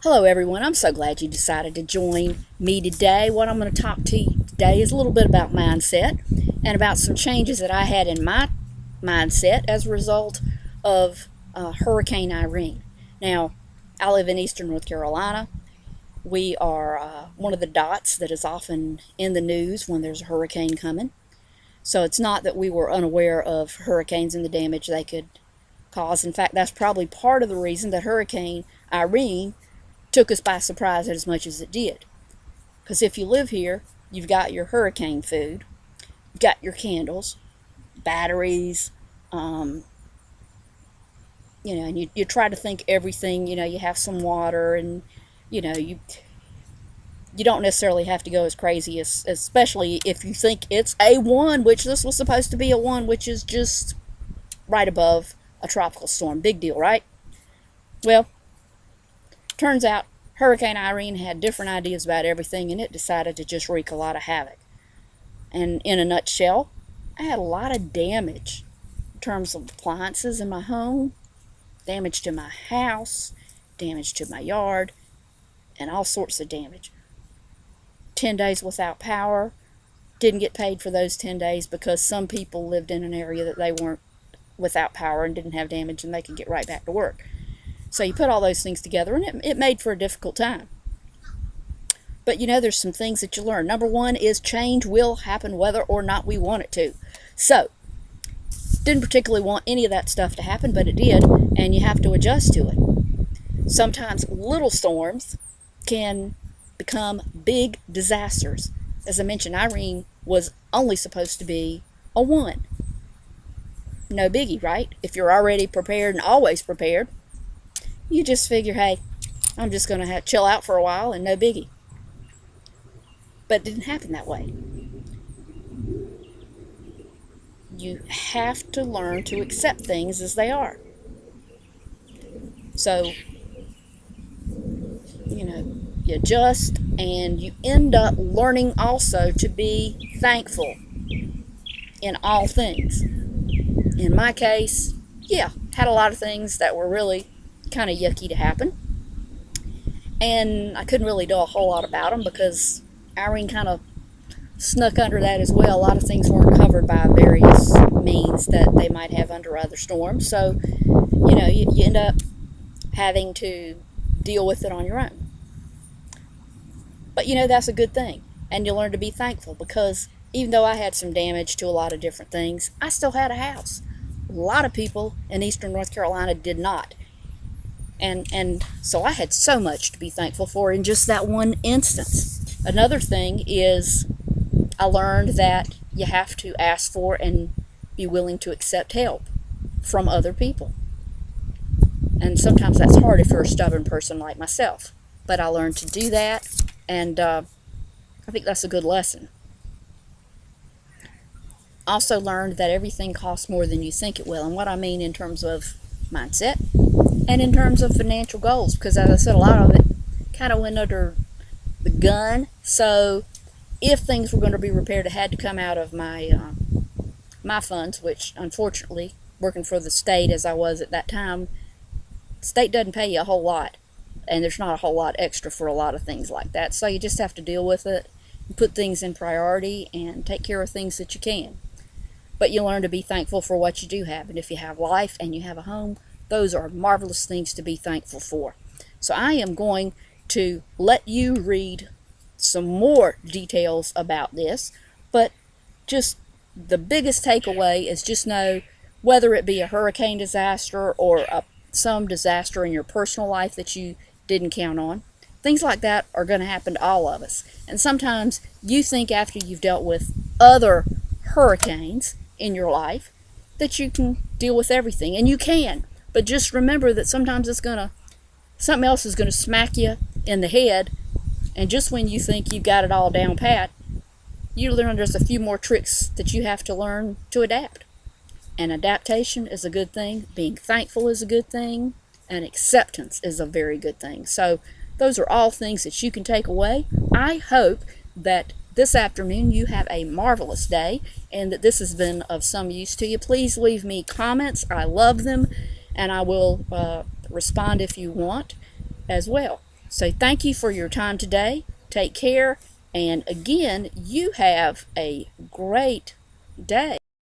Hello everyone, I'm so glad you decided to join me today. What I'm going to talk to you today is a little bit about mindset and about some changes that I had in my mindset as a result of Hurricane Irene. Now, I live in eastern North Carolina. We are one of the dots that is often in the news when there's a hurricane coming. So it's not that we were unaware of hurricanes and the damage they could cause. In fact, that's probably part of the reason that Hurricane Irene took us by surprise as much as it did. Because if you live here, you've got your hurricane food, you've got your candles, batteries, and you try to think everything, you have some water, and, you don't necessarily have to go as crazy, especially if you think it's a 1, which this was supposed to be a 1, which is just right above a tropical storm. Big deal, right? Well, turns out Hurricane Irene had different ideas about everything, and it decided to just wreak a lot of havoc. And in a nutshell, I had a lot of damage in terms of appliances in my home, damage to my house, damage to my yard, and all sorts of damage. 10 days without power. Didn't get paid for those 10 days because some people lived in an area that they weren't without power and didn't have damage, and they could get right back to work. So you put all those things together, and it made for a difficult time. But there's some things that you learn. Number 1 is change will happen whether or not we want it to. So, didn't particularly want any of that stuff to happen, but it did, and you have to adjust to it. Sometimes little storms can become big disasters. As I mentioned, Irene was only supposed to be a 1. No biggie, right? If you're already prepared and always prepared, you just figure, hey, I'm just going to chill out for a while and no biggie. But it didn't happen that way. You have to learn to accept things as they are. So, you adjust, and you end up learning also to be thankful in all things. In my case, had a lot of things that were really kind of yucky to happen, and I couldn't really do a whole lot about them because Irene kind of snuck under that as well. A lot of things weren't covered by various means that they might have under other storms, so you end up having to deal with it on your own. But that's a good thing, and you learn to be thankful, because even though I had some damage to a lot of different things, I still had a house. A lot of people in eastern North Carolina did not. And so I had so much to be thankful for in just that one instance. Another thing is I learned that you have to ask for and be willing to accept help from other people. And sometimes that's hard if you're a stubborn person like myself. But I learned to do that, and I think that's a good lesson. Also learned that everything costs more than you think it will. And what I mean in terms of mindset and in terms of financial goals, because as I said, a lot of it kind of went under the gun. So if things were going to be repaired, it had to come out of my funds, which unfortunately, working for the state as I was at that time, the state doesn't pay you a whole lot, and there's not a whole lot extra for a lot of things like that. So you just have to deal with it and put things in priority and take care of things that you can. But you learn to be thankful for what you do have, and if you have life and you have a home, those are marvelous things to be thankful for. So I am going to let you read some more details about this, but just the biggest takeaway is just know, whether it be a hurricane disaster or some disaster in your personal life that you didn't count on, things like that are going to happen to all of us. And sometimes you think after you've dealt with other hurricanes in your life that you can deal with everything, and you can. But just remember that sometimes something else is going to smack you in the head, and just when you think you've got it all down pat, you learn there's a few more tricks that you have to learn to adapt. And adaptation is a good thing, being thankful is a good thing, and acceptance is a very good thing. So those are all things that you can take away. I hope that this afternoon you have a marvelous day, and that this has been of some use to you. Please leave me comments. I love them, and I will respond if you want as well. So thank you for your time today. Take care. And again, you have a great day.